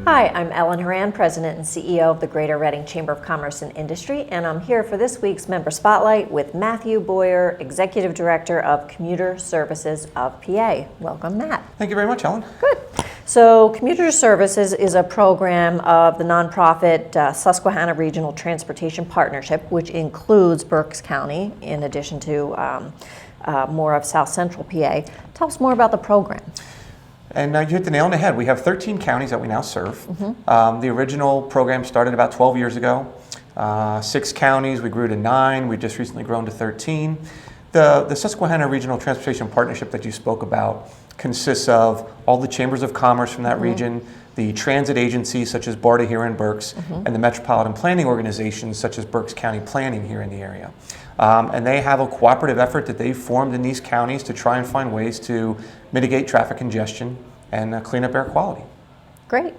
Hi, I'm Ellen Horan, President and CEO of the Greater Reading Chamber of Commerce and Industry, and I'm here for this week's Member Spotlight with Matthew Boyer, Executive Director of Commuter Services of PA. Welcome, Matt. Thank you very much, Ellen. Good. So Commuter Services is a program of the nonprofit Susquehanna Regional Transportation Partnership, which includes Berks County, in addition to more of South Central PA. Tell us more about the program. And you hit the nail on the head. We have 13 counties that we now serve. The original program started about 12 years ago. 6 counties, we grew to 9. We just recently grown to 13. The Susquehanna Regional Transportation Partnership that you spoke about consists of all the chambers of commerce from that region, the transit agencies such as BARTA here in Berks, and the metropolitan planning organizations such as Berks County Planning here in the area. And they have a cooperative effort that they've formed in these counties to try and find ways to mitigate traffic congestion and clean up air quality. Great.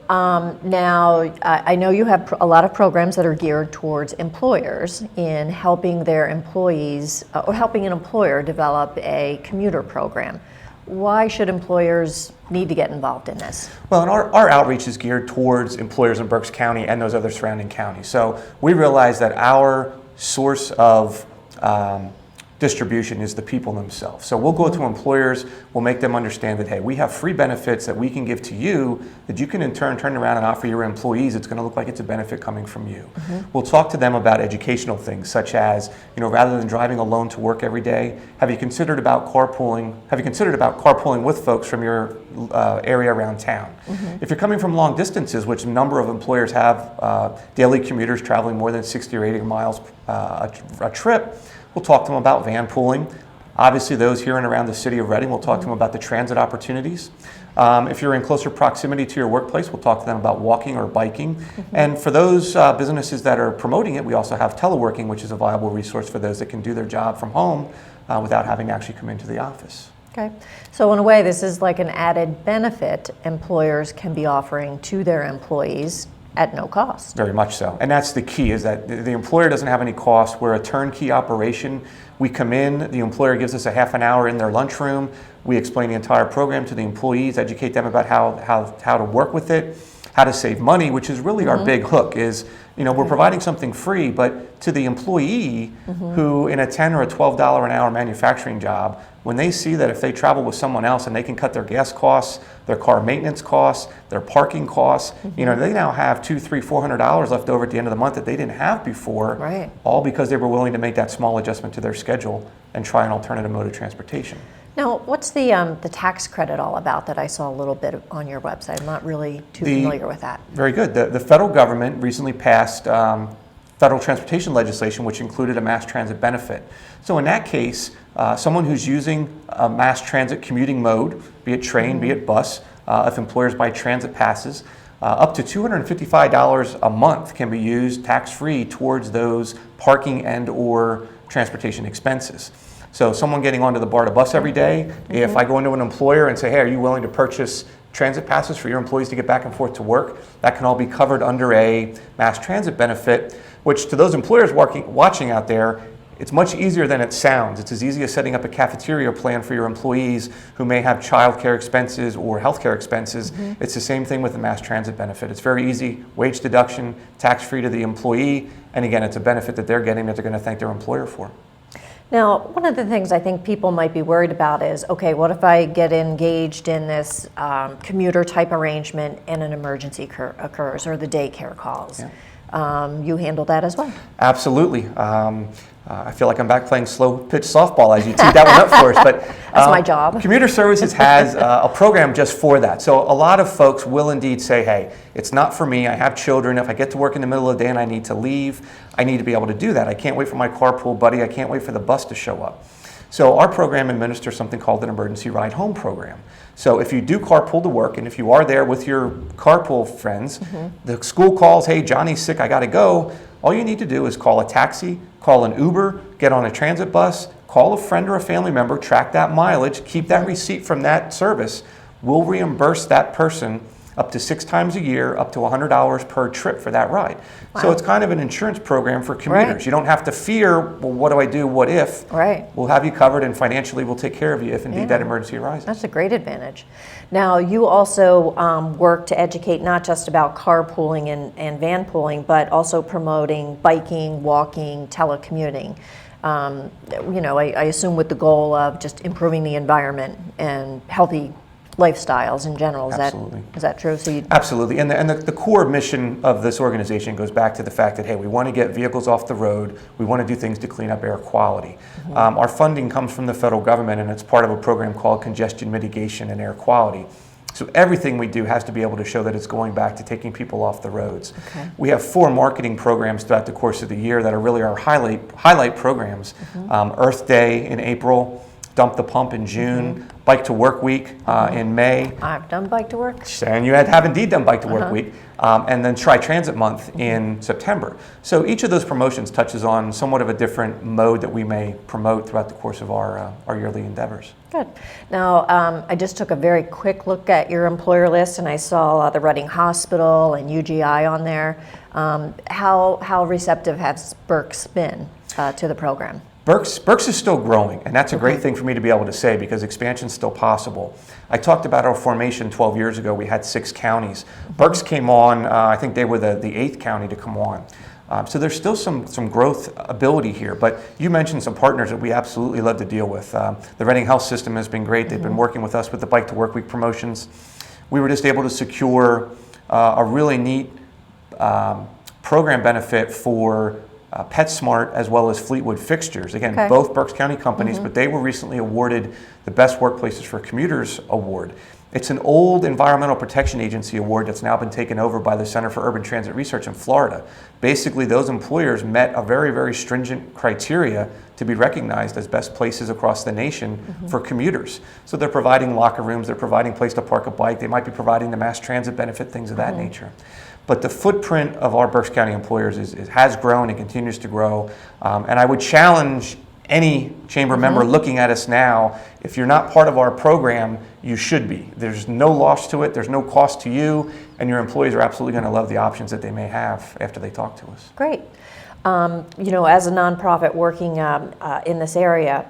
Now, I know you have a lot of programs that are geared towards employers in helping their employees or helping an employer develop a commuter program. Why should employers need to get involved in this? Well, and our outreach is geared towards employers in Berks County and those other surrounding counties. So we realize that our source of distribution is the people themselves. So we'll go to employers, we'll make them understand that, hey, we have free benefits that we can give to you that you can in turn around and offer your employees. It's going to look like it's a benefit coming from you. We'll talk to them about educational things such as, rather than driving alone to work every day, have you considered about carpooling? Have you considered about carpooling with folks from your area around town? If you're coming from long distances, which a number of employers have, daily commuters traveling more than 60 or 80 miles a trip, we'll talk to them about van pooling. Obviously, those here and around the city of Reading, we'll talk to them about the transit opportunities. If you're in closer proximity to your workplace, we'll talk to them about walking or biking. And for those businesses that are promoting it, we also have teleworking, which is a viable resource for those that can do their job from home without having to actually come into the office. Okay. So in a way, this is like an added benefit employers can be offering to their employees at no cost. Very much so. And that's the key, is that the employer doesn't have any cost. We're a turnkey operation. We come in, the employer gives us a half an hour in their lunchroom. We explain the entire program to the employees, educate them about how to work with it, how to save money, which is really our big hook is, we're providing something free, but to the employee who in a $10 or a $12 an hour manufacturing job, when they see that if they travel with someone else and they can cut their gas costs, their car maintenance costs, their parking costs, they now have $200, $300, $400 left over at the end of the month that they didn't have before, all because they were willing to make that small adjustment to their schedule and try an alternative mode of transportation. Now, what's the tax credit all about that I saw a little bit on your website? I'm not really too familiar with that. Very good. The federal government recently passed federal transportation legislation, which included a mass transit benefit. So in that case, someone who's using a mass transit commuting mode, be it train, be it bus, if employers buy transit passes, up to $255 a month can be used tax-free towards those parking and or transportation expenses. So someone getting onto the BARTA bus every day, if I go into an employer and say, hey, are you willing to purchase transit passes for your employees to get back and forth to work, that can all be covered under a mass transit benefit, which to those employers watching out there, it's much easier than it sounds. It's as easy as setting up a cafeteria plan for your employees who may have childcare expenses or healthcare expenses. It's the same thing with the mass transit benefit. It's very easy, wage deduction, tax-free to the employee, and again, it's a benefit that they're getting that they're going to thank their employer for. Now, one of the things I think people might be worried about is, okay, what if I get engaged in this commuter type arrangement and an emergency occurs or the daycare calls? You handle that as well? Absolutely. I feel like I'm back playing slow pitch softball as you teed that one up for us. But that's my job. Commuter Services has a program just for that. So a lot of folks will indeed say, hey, it's not for me. I have children. If I get to work in the middle of the day and I need to leave, I need to be able to do that. I can't wait for my carpool buddy. I can't wait for the bus to show up. So our program administers something called an emergency ride home program. So if you do carpool to work and if you are there with your carpool friends, the school calls, hey, Johnny's sick, I got to go. All you need to do is call a taxi, call an Uber, get on a transit bus, call a friend or a family member, track that mileage, keep that receipt from that service. We'll reimburse that person up to 6 times a year, up to $100 per trip for that ride. So Wow. it's kind of an insurance program for commuters. Right. You don't have to fear, well, what do I do, what if? Right. We'll have you covered, and financially we'll take care of you if indeed Yeah. that emergency arises. That's a great advantage. Now, you also work to educate not just about carpooling and van pooling, but also promoting biking, walking, telecommuting. I assume with the goal of just improving the environment and healthy lifestyles in general. Absolutely. Is that true? So you, Absolutely, and the core mission of this organization goes back to the fact that, hey, we want to get vehicles off the road, we want to do things to clean up air quality. Our funding comes from the federal government, and it's part of a program called Congestion Mitigation and Air Quality. So everything we do has to be able to show that it's going back to taking people off the roads. Okay. We have 4 marketing programs throughout the course of the year that are really our highlight programs. Earth Day in April, Dump the Pump in June, Bike to Work Week in May. I've done bike to work. And you have indeed done Bike to Work Week, and then Try Transit Month in September. So each of those promotions touches on somewhat of a different mode that we may promote throughout the course of our yearly endeavors. Good. Now, I just took a very quick look at your employer list, and I saw the Reading Hospital and UGI on there. How receptive has Berks been to the program? Berks is still growing, and that's a great thing for me to be able to say because expansion is still possible. I talked about our formation 12 years ago. We had 6 counties. Berks came on, I think they were the 8th county to come on. So there's still some growth ability here, but you mentioned some partners that we absolutely love to deal with. The Reading Health System has been great. They've been working with us with the Bike to Work Week promotions. We were just able to secure a really neat program benefit for PetSmart as well as Fleetwood Fixtures. Again, Okay. both Berks County companies, but they were recently awarded the Best Workplaces for Commuters Award. It's an old Environmental Protection Agency award that's now been taken over by the Center for Urban Transit Research in Florida. Basically, those employers met a very, very stringent criteria to be recognized as best places across the nation for commuters. So they're providing locker rooms, they're providing place to park a bike, they might be providing the mass transit benefit, things of that nature. But the footprint of our Berks County employers has grown and continues to grow. And I would challenge any chamber member looking at us now, if you're not part of our program, you should be. There's no loss to it, there's no cost to you, and your employees are absolutely going to love the options that they may have after they talk to us. Great. As a nonprofit working in this area,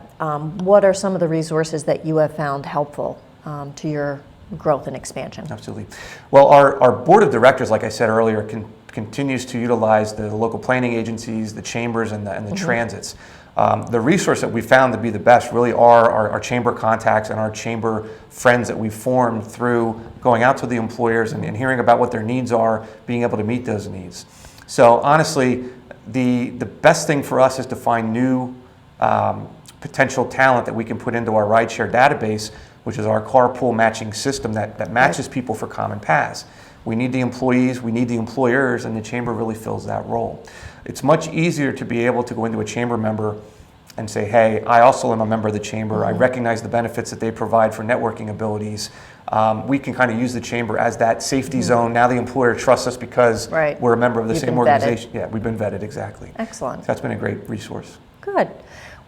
what are some of the resources that you have found helpful to your growth and expansion? Absolutely. Well, our board of directors, like I said earlier, continues to utilize the local planning agencies, the chambers, and the transits. The resource that we found to be the best really are our chamber contacts and our chamber friends that we've formed through going out to the employers and hearing about what their needs are, being able to meet those needs. So honestly, the best thing for us is to find new potential talent that we can put into our rideshare database, which is our carpool matching system that matches people for common paths. We need the employees, we need the employers, and the chamber really fills that role. It's much easier to be able to go into a chamber member and say, hey, I also am a member of the chamber. I recognize the benefits that they provide for networking abilities. We can kind of use the chamber as that safety zone. Now the employer trusts us because we're a member of the You've same been organization. vetted. Yeah, we've been vetted, exactly. Excellent. So that's been a great resource. Good.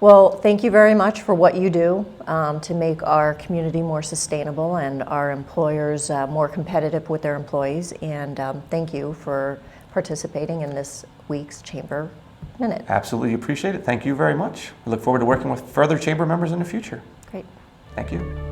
Well, thank you very much for what you do to make our community more sustainable and our employers more competitive with their employees. And thank you for participating in this week's Chamber Minute. Absolutely appreciate it. Thank you very much. We look forward to working with further chamber members in the future. Great. Thank you.